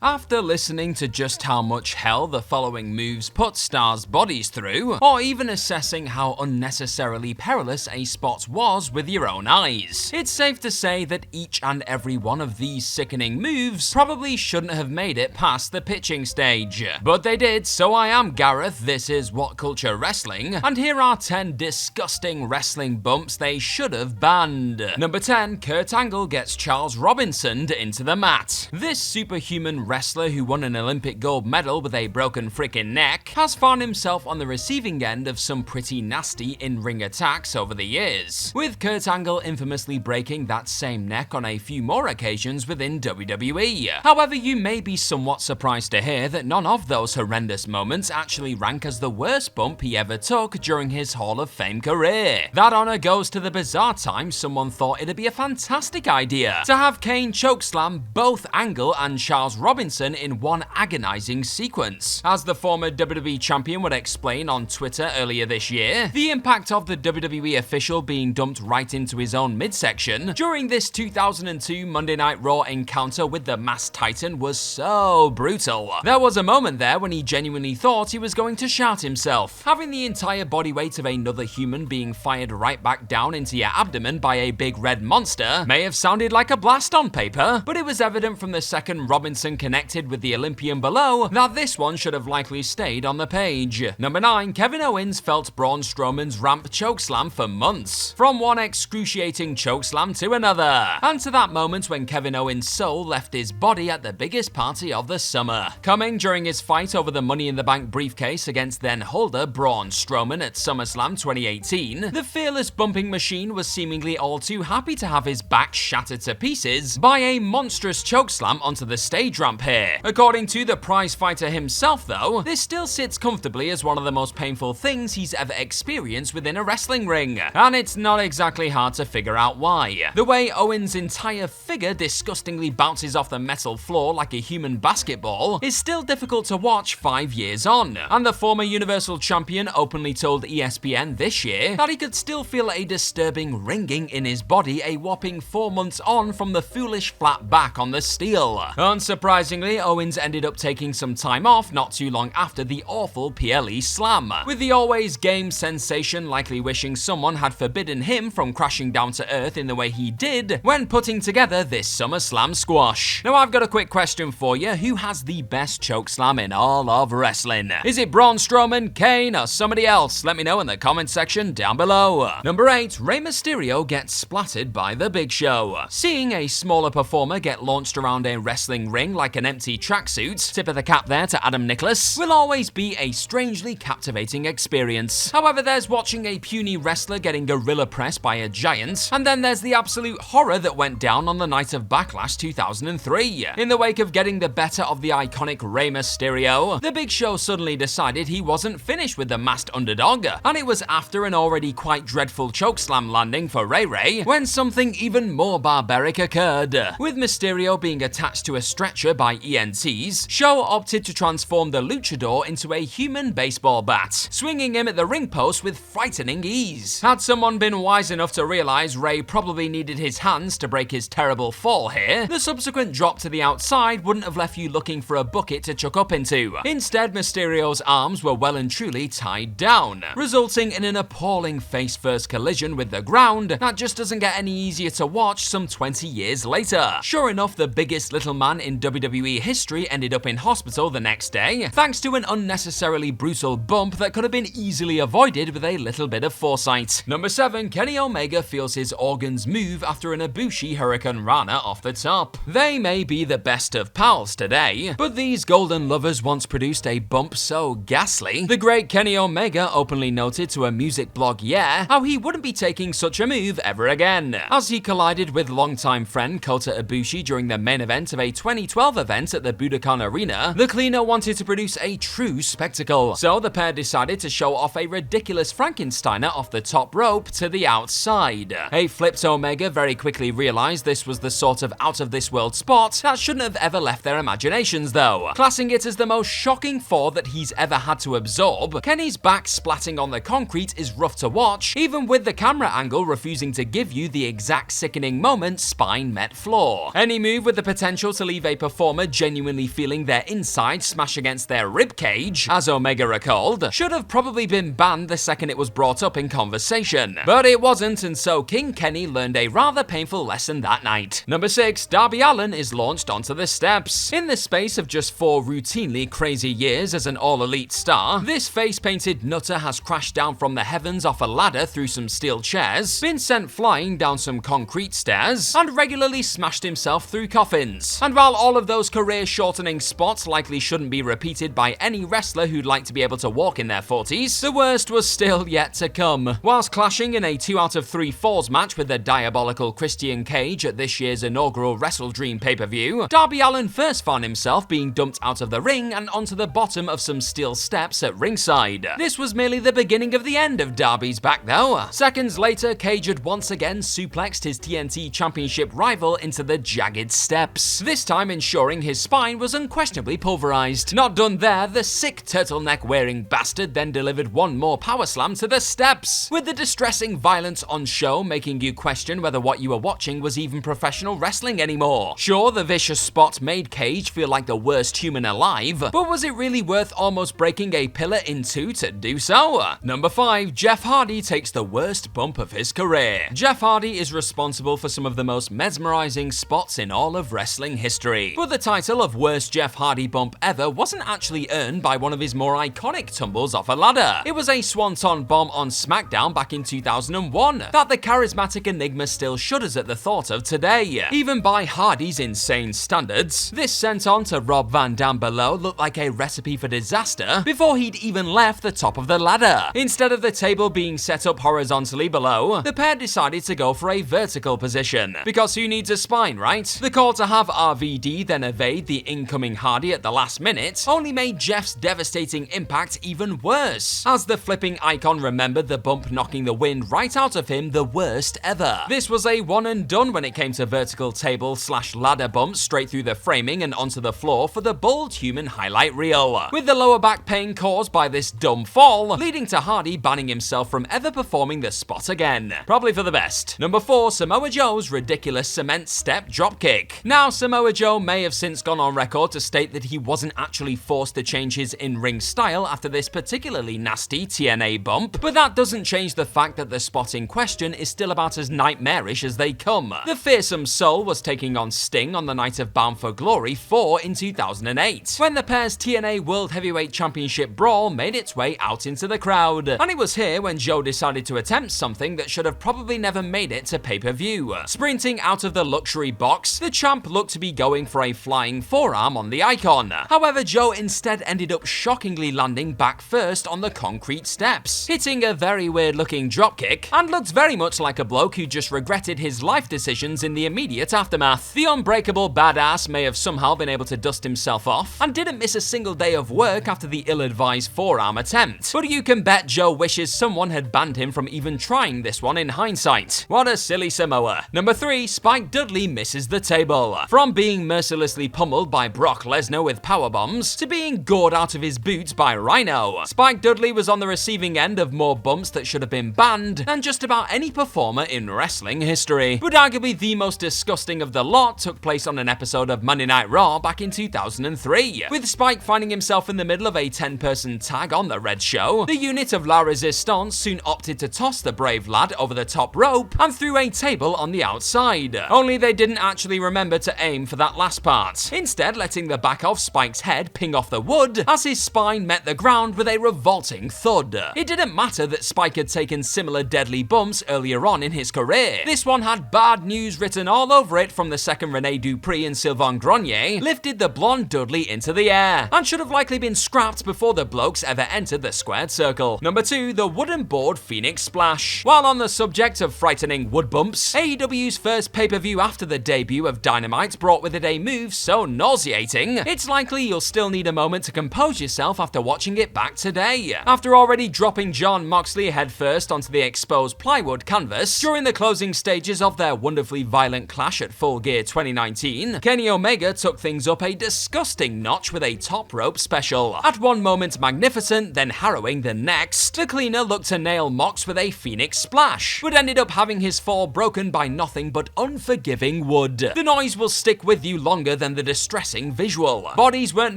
After listening to just how much hell the following moves put stars' bodies through, or even assessing how unnecessarily perilous a spot was with your own eyes, it's safe to say that each and every one of these sickening moves probably shouldn't have made it past the pitching stage. But they did, so I am Gareth, this is What Culture Wrestling, and here are 10 disgusting wrestling bumps they should have banned. Number 10, Kurt Angle gets Charles Robinsoned into the mat. This superhuman wrestler who won an Olympic gold medal with a broken freaking neck has found himself on the receiving end of some pretty nasty in-ring attacks over the years, with Kurt Angle infamously breaking that same neck on a few more occasions within WWE. However, you may be somewhat surprised to hear that none of those horrendous moments actually rank as the worst bump he ever took during his Hall of Fame career. That honor goes to the bizarre time someone thought it'd be a fantastic idea to have Kane chokeslam both Angle and Charles Robinson in one agonizing sequence. As the former WWE champion would explain on Twitter earlier this year, the impact of the WWE official being dumped right into his own midsection during this 2002 Monday Night Raw encounter with the Masked Titan was so brutal. There was a moment there when he genuinely thought he was going to shout himself. Having the entire body weight of another human being fired right back down into your abdomen by a big red monster may have sounded like a blast on paper, but it was evident from the second Robinson connected with the Olympian below that this one should have likely stayed on the page. Number 9, Kevin Owens felt Braun Strowman's ramp chokeslam for months, from one excruciating chokeslam to another, and to that moment when Kevin Owens' soul left his body at the biggest party of the summer. Coming during his fight over the Money in the Bank briefcase against then holder Braun Strowman at SummerSlam 2018, the fearless bumping machine was seemingly all too happy to have his back shattered to pieces by a monstrous chokeslam onto the stage ramp here. According to the prize fighter himself though, this still sits comfortably as one of the most painful things he's ever experienced within a wrestling ring, and it's not exactly hard to figure out why. The way Owens' entire figure disgustingly bounces off the metal floor like a human basketball is still difficult to watch 5 years on, and the former Universal Champion openly told ESPN this year that he could still feel a disturbing ringing in his body a whopping 4 months on from the foolish flat back on the steel. Unsurprisingly, Owens ended up taking some time off not too long after the awful PLE slam, with the always game sensation likely wishing someone had forbidden him from crashing down to earth in the way he did when putting together this SummerSlam squash. Now I've got a quick question for you. Who has the best chokeslam in all of wrestling? Is it Braun Strowman, Kane, or somebody else? Let me know in the comment section down below. Number 8, Rey Mysterio gets splattered by The Big Show. Seeing a smaller performer get launched around a wrestling ring like an empty tracksuit, tip of the cap there to Adam Nicholas, will always be a strangely captivating experience. However, there's watching a puny wrestler getting gorilla pressed by a giant, and then there's the absolute horror that went down on the night of Backlash 2003. In the wake of getting the better of the iconic Rey Mysterio, The Big Show suddenly decided he wasn't finished with the masked underdog, and it was after an already quite dreadful chokeslam landing for Ray when something even more barbaric occurred. With Mysterio being attached to a stretcher by ENTs, Show opted to transform the luchador into a human baseball bat, swinging him at the ring post with frightening ease. Had someone been wise enough to realize Ray probably needed his hands to break his terrible fall here, the subsequent drop to the outside wouldn't have left you looking for a bucket to chuck up into. Instead, Mysterio's arms were well and truly tied down, resulting in an appalling face-first collision with the ground that just doesn't get any easier to watch some 20 years later. Sure enough, the biggest little man in WWE history ended up in hospital the next day, thanks to an unnecessarily brutal bump that could have been easily avoided with a little bit of foresight. Number 7, Kenny Omega feels his organs move after an abushi Hurricane Rana off the top. They may be the best of pals today, but these golden lovers once produced a bump so ghastly, the great Kenny Omega openly noted to a music blog how he wouldn't be taking such a move ever again, as he collided with longtime friend Kota Ibushi during the main event of a 2012 event at the Budokan Arena. The cleaner wanted to produce a true spectacle, so the pair decided to show off a ridiculous Frankensteiner off the top rope to the outside. A flipped Omega very quickly realized this was the sort of out-of-this-world spot that shouldn't have ever left their imaginations though, classing it as the most shocking fall that he's ever had to absorb. Kenny's back splatting on the concrete is rough to watch, even with the camera angle refusing to give you the exact sickening moment spine met floor. Any move with the potential to leave a performer performer genuinely feeling their inside smash against their ribcage, as Omega recalled, should have probably been banned the second it was brought up in conversation. But it wasn't, and so King Kenny learned a rather painful lesson that night. Number 6, Darby Allen is launched onto the steps. In the space of just 4 routinely crazy years as an all-elite star, this face-painted nutter has crashed down from the heavens off a ladder through some steel chairs, been sent flying down some concrete stairs, and regularly smashed himself through coffins. And while all of those career-shortening spots likely shouldn't be repeated by any wrestler who'd like to be able to walk in their 40s, the worst was still yet to come. Whilst clashing in a 2 out of 3 falls match with the diabolical Christian Cage at this year's inaugural Wrestle Dream pay-per-view, Darby Allen first found himself being dumped out of the ring and onto the bottom of some steel steps at ringside. This was merely the beginning of the end of Darby's back though. Seconds later, Cage had once again suplexed his TNT Championship rival into the jagged steps, this time ensuring his spine was unquestionably pulverized. Not done there, the sick turtleneck-wearing bastard then delivered one more power slam to the steps, with the distressing violence on show making you question whether what you were watching was even professional wrestling anymore. Sure, the vicious spot made Cage feel like the worst human alive, but was it really worth almost breaking a pillar in 2 to do so? Number 5, Jeff Hardy takes the worst bump of his career. Jeff Hardy is responsible for some of the most mesmerizing spots in all of wrestling history, but the title of worst Jeff Hardy bump ever wasn't actually earned by one of his more iconic tumbles off a ladder. It was a swanton bomb on SmackDown back in 2001 that the charismatic enigma still shudders at the thought of today. Even by Hardy's insane standards, this sent on to Rob Van Dam below looked like a recipe for disaster before he'd even left the top of the ladder. Instead of the table being set up horizontally below, the pair decided to go for a vertical position, because who needs a spine, right? The call to have RVD then evade the incoming Hardy at the last minute only made Jeff's devastating impact even worse, as the flipping icon remembered the bump knocking the wind right out of him the worst ever. This was a one and done when it came to vertical table / ladder bumps straight through the framing and onto the floor for the bald human highlight reel, with the lower back pain caused by this dumb fall leading to Hardy banning himself from ever performing the spot again. Probably for the best. Number 4, Samoa Joe's ridiculous cement step dropkick. Now, Samoa Joe may have since gone on record to state that he wasn't actually forced to change his in-ring style after this particularly nasty TNA bump, but that doesn't change the fact that the spot in question is still about as nightmarish as they come. The fearsome soul was taking on Sting on the night of Bound for Glory 4 in 2008, when the pair's TNA World Heavyweight Championship brawl made its way out into the crowd. And it was here when Joe decided to attempt something that should have probably never made it to pay-per-view. Sprinting out of the luxury box, the champ looked to be going for a flying forearm on the icon. However, Joe instead ended up shockingly landing back first on the concrete steps, hitting a very weird-looking dropkick, and looked very much like a bloke who just regretted his life decisions in the immediate aftermath. The unbreakable badass may have somehow been able to dust himself off, and didn't miss a single day of work after the ill-advised forearm attempt, but you can bet Joe wishes someone had banned him from even trying this one in hindsight. What a silly Samoa. Number 3, Spike Dudley misses the table. From being mercilessly pummeled by Brock Lesnar with powerbombs, to being gored out of his boots by Rhino, Spike Dudley was on the receiving end of more bumps that should have been banned than just about any performer in wrestling history. But arguably the most disgusting of the lot took place on an episode of Monday Night Raw back in 2003, with Spike finding himself in the middle of a 10-person tag on the Red Show. The unit of La Resistance soon opted to toss the brave lad over the top rope and through a table on the outside, only they didn't actually remember to aim for that last part, instead letting the back of Spike's head ping off the wood as his spine met the ground with a revolting thud. It didn't matter that Spike had taken similar deadly bumps earlier on in his career. This one had bad news written all over it from the second Rene Dupree and Sylvain Grenier lifted the blonde Dudley into the air, and should have likely been scrapped before the blokes ever entered the squared circle. Number 2, the wooden board Phoenix Splash. While on the subject of frightening wood bumps, AEW's first pay-per-view after the debut of Dynamite brought with it a move so nauseating, it's likely you'll still need a moment to compose yourself after watching it back today. After already dropping Jon Moxley headfirst onto the exposed plywood canvas during the closing stages of their wonderfully violent clash at Full Gear 2019, Kenny Omega took things up a disgusting notch with a top rope special. At one moment magnificent, then harrowing the next, the cleaner looked to nail Mox with a Phoenix Splash, but ended up having his fall broken by nothing but unforgiving wood. The noise will stick with you longer than the distressing visual. Bodies weren't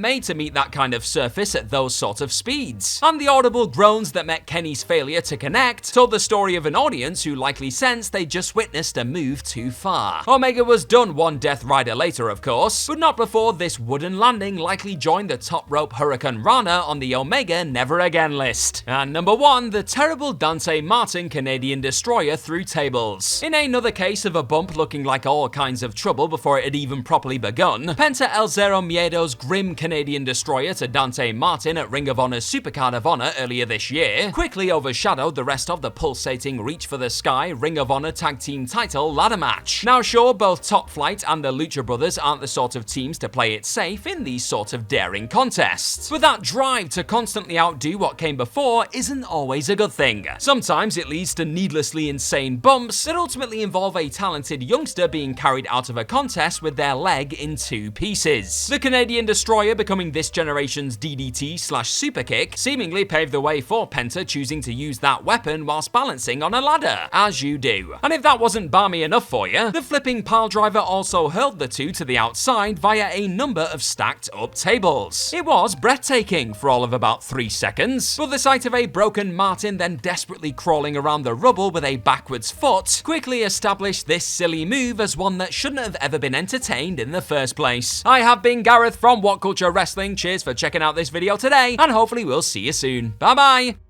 made to meet that kind of surface at those sort of speeds, and the audible groans that met Kenny's failure to connect told the story of an audience who likely sensed they just witnessed a move too far. Omega was done one Death Rider later, of course, but not before this wooden landing likely joined the top rope Hurricane Rana on the Omega Never Again list. And number 1, the terrible Dante Martin Canadian Destroyer through tables. In another case of a bump looking like all kinds of trouble before it had even properly begun, Penta El Zero Miedo's grim Canadian Destroyer to Dante Martin at Ring of Honor's Supercard of Honor earlier this year quickly overshadowed the rest of the pulsating Reach for the Sky Ring of Honor Tag Team title ladder match. Now sure, both Top Flight and the Lucha Brothers aren't the sort of teams to play it safe in these sort of daring contests, but that drive to constantly outdo what came before isn't always a good thing. Sometimes it leads to needlessly insane bumps that ultimately involve a talented youngster being carried out of a contest with their leg in 2 pieces. The Canadian Destroyer becoming this generation's DDT/Superkick seemingly paved the way for Penta choosing to use that weapon whilst balancing on a ladder, as you do. And if that wasn't balmy enough for you, the flipping piledriver also hurled the two to the outside via a number of stacked up tables. It was breathtaking for all of about 3 seconds, but the sight of a broken Martin then desperately crawling around the rubble with a backwards foot quickly established this silly move as one that shouldn't have ever been entertained in the first place. I have been Gareth from What Culture Wrestling. Cheers for checking out this video today, and hopefully we'll see you soon. Bye bye!